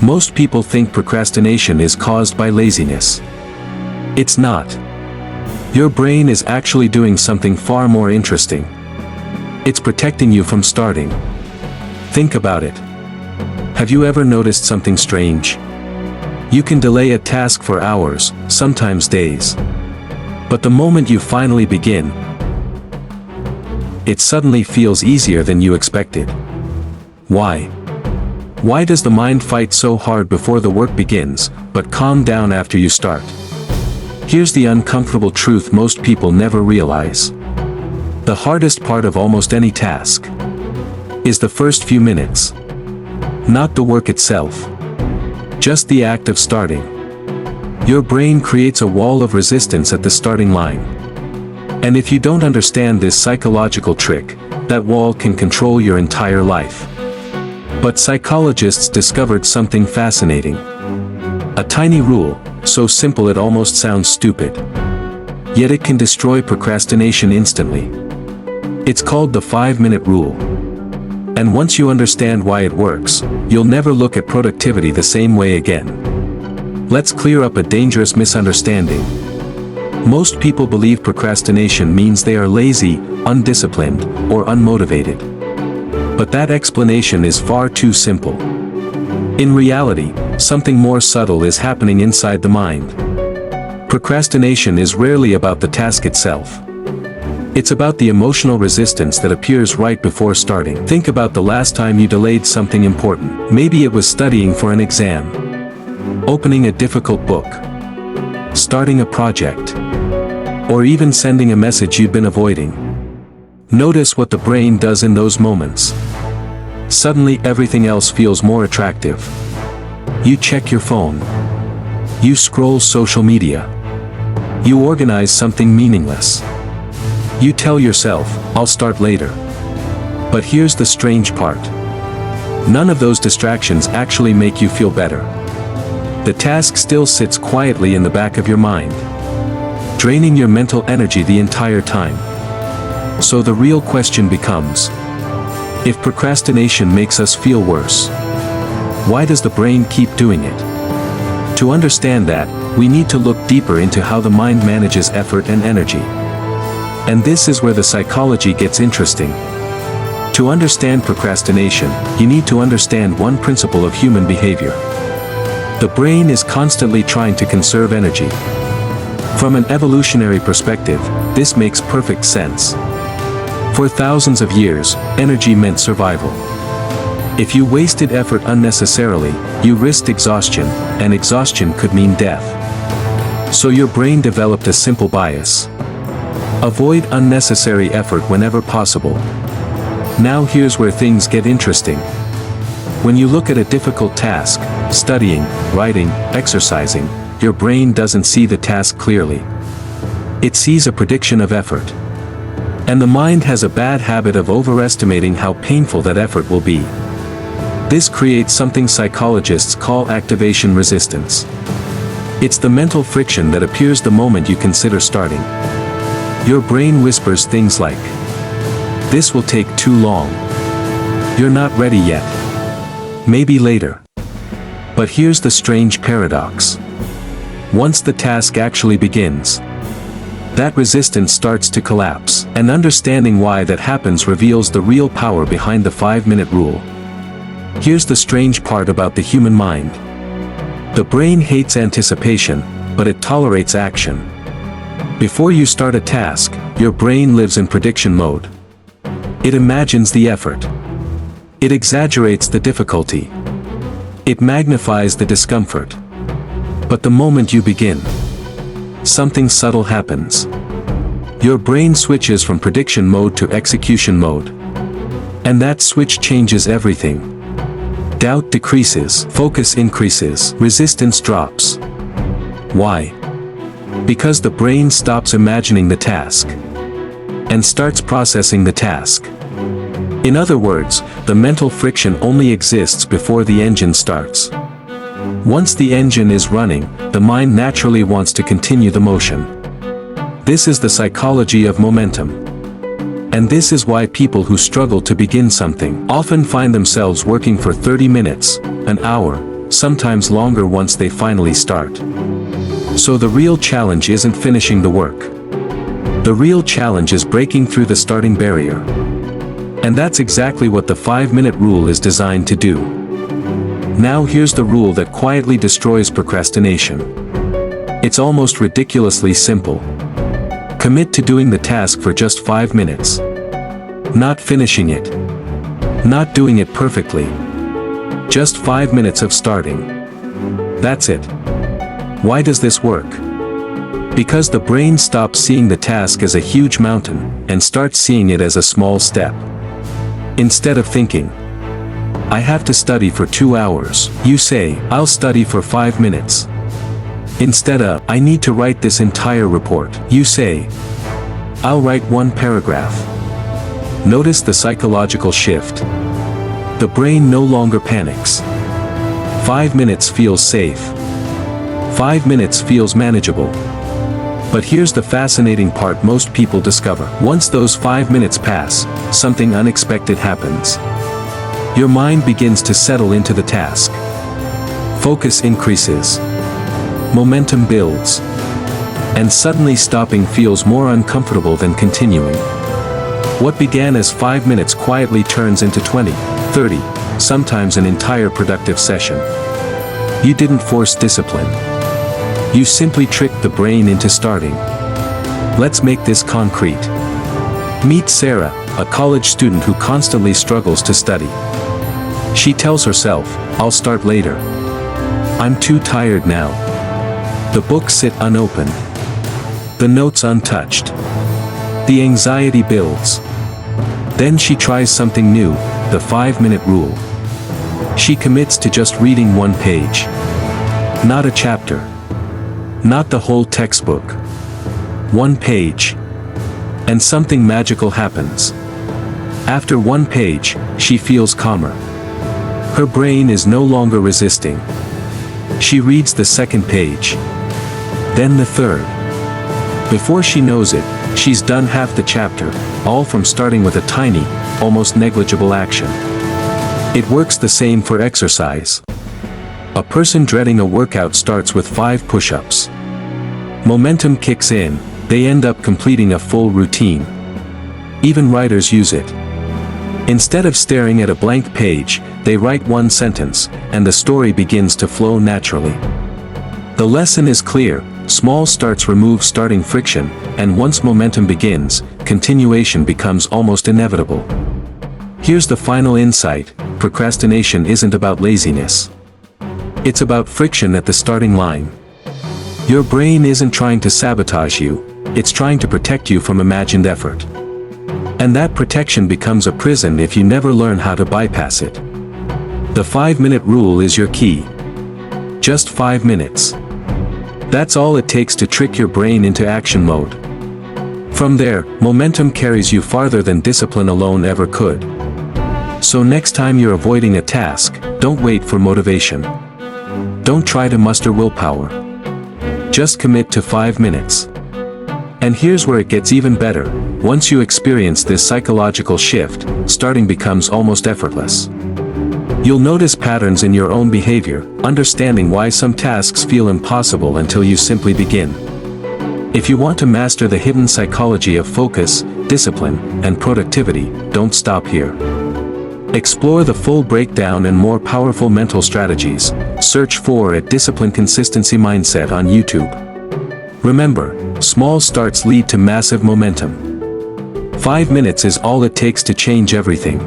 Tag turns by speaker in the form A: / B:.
A: Most people think procrastination is caused by laziness. It's not. Your brain is actually doing something far more interesting. It's protecting you from starting. Think about it. Have you ever noticed something strange? You can delay a task for hours, sometimes days. But the moment you finally begin, it suddenly feels easier than you expected. Why? Why does the mind fight so hard before the work begins, but calm down after you start? Here's the uncomfortable truth most people never realize. The hardest part of almost any task is the first few minutes. Not the work itself. Just the act of starting. Your brain creates a wall of resistance at the starting line. And if you don't understand this psychological trick, that wall can control your entire life. But psychologists discovered something fascinating. A tiny rule, so simple it almost sounds stupid. Yet it can destroy procrastination instantly. It's called the 5-minute rule. And once you understand why it works, you'll never look at productivity the same way again. Let's clear up a dangerous misunderstanding. Most people believe procrastination means they are lazy, undisciplined, or unmotivated. But that explanation is far too simple. In reality, something more subtle is happening inside the mind. Procrastination is rarely about the task itself. It's about the emotional resistance that appears right before starting. Think about the last time you delayed something important. Maybe it was studying for an exam, opening a difficult book, starting a project, or even sending a message you'd been avoiding. Notice what the brain does in those moments. Suddenly everything else feels more attractive. You check your phone. You scroll social media. You organize something meaningless. You tell yourself, I'll start later. But here's the strange part. None of those distractions actually make you feel better. The task still sits quietly in the back of your mind, draining your mental energy the entire time. So the real question becomes, if procrastination makes us feel worse, why does the brain keep doing it? To understand that, we need to look deeper into how the mind manages effort and energy. And this is where the psychology gets interesting. To understand procrastination, you need to understand one principle of human behavior. The brain is constantly trying to conserve energy. From an evolutionary perspective, this makes perfect sense. For thousands of years, energy meant survival. If you wasted effort unnecessarily, you risked exhaustion, and exhaustion could mean death. So your brain developed a simple bias. Avoid unnecessary effort whenever possible. Now here's where things get interesting. When you look at a difficult task, studying, writing, exercising, your brain doesn't see the task clearly. It sees a prediction of effort. And the mind has a bad habit of overestimating how painful that effort will be. This creates something psychologists call activation resistance. It's the mental friction that appears the moment you consider starting. Your brain whispers things like, "This will take too long. You're not ready yet. Maybe later." But here's the strange paradox. Once the task actually begins, that resistance starts to collapse, and understanding why that happens reveals the real power behind the 5-minute rule. Here's the strange part about the human mind. The brain hates anticipation, but it tolerates action. Before you start a task, your brain lives in prediction mode. It imagines the effort. It exaggerates the difficulty. It magnifies the discomfort. But the moment you begin, something subtle happens. Your brain switches from prediction mode to execution mode. And that switch changes everything. Doubt decreases, focus increases, resistance drops. Why? Because the brain stops imagining the task and starts processing the task. In other words, the mental friction only exists before the engine starts. Once the engine is running, the mind naturally wants to continue the motion. This is the psychology of momentum. And this is why people who struggle to begin something often find themselves working for 30 minutes, an hour, sometimes longer once they finally start. So the real challenge isn't finishing the work. The real challenge is breaking through the starting barrier. And that's exactly what the 5-minute rule is designed to do. Now here's the rule that quietly destroys procrastination. It's almost ridiculously simple. Commit to doing the task for just 5 minutes. Not finishing it. Not doing it perfectly. Just 5 minutes of starting. That's it. Why does this work? Because the brain stops seeing the task as a huge mountain and starts seeing it as a small step. Instead of thinking, I have to study for 2 hours, you say, I'll study for 5 minutes. Instead of, I need to write this entire report, you say, I'll write 1 paragraph. Notice the psychological shift. The brain no longer panics. 5 minutes feels safe. 5 minutes feels manageable. But here's the fascinating part most people discover. Once those 5 minutes pass, something unexpected happens. Your mind begins to settle into the task. Focus increases. Momentum builds. And suddenly stopping feels more uncomfortable than continuing. What began as 5 minutes quietly turns into 20, 30, sometimes an entire productive session. You didn't force discipline. You simply tricked the brain into starting. Let's make this concrete. Meet Sarah, a college student who constantly struggles to study. She tells herself, I'll start later. I'm too tired now. The books sit unopened. The notes untouched. The anxiety builds. Then she tries something new, the 5-minute rule. She commits to just reading 1 page. Not a chapter. Not the whole textbook. 1 page. And something magical happens. After 1 page, she feels calmer. Her brain is no longer resisting. She reads the 2nd page. Then the 3rd. Before she knows it, she's done half the chapter, all from starting with a tiny, almost negligible action. It works the same for exercise. A person dreading a workout starts with 5 push-ups. Momentum kicks in, they end up completing a full routine. Even writers use it. Instead of staring at a blank page, they write 1 sentence, and the story begins to flow naturally. The lesson is clear, small starts remove starting friction, and once momentum begins, continuation becomes almost inevitable. Here's the final insight: procrastination isn't about laziness. It's about friction at the starting line. Your brain isn't trying to sabotage you, it's trying to protect you from imagined effort. And that protection becomes a prison if you never learn how to bypass it. The 5-minute rule is your key. Just 5 minutes. That's all it takes to trick your brain into action mode. From there, momentum carries you farther than discipline alone ever could. So next time you're avoiding a task, don't wait for motivation. Don't try to muster willpower. Just commit to 5 minutes. And here's where it gets even better. Once you experience this psychological shift, starting becomes almost effortless. You'll notice patterns in your own behavior, understanding why some tasks feel impossible until you simply begin. If you want to master the hidden psychology of focus, discipline, and productivity, don't stop here. Explore the full breakdown and more powerful mental strategies. Search for @Discipline Consistency Mindset on YouTube. Remember, small starts lead to massive momentum. 5 minutes is all it takes to change everything.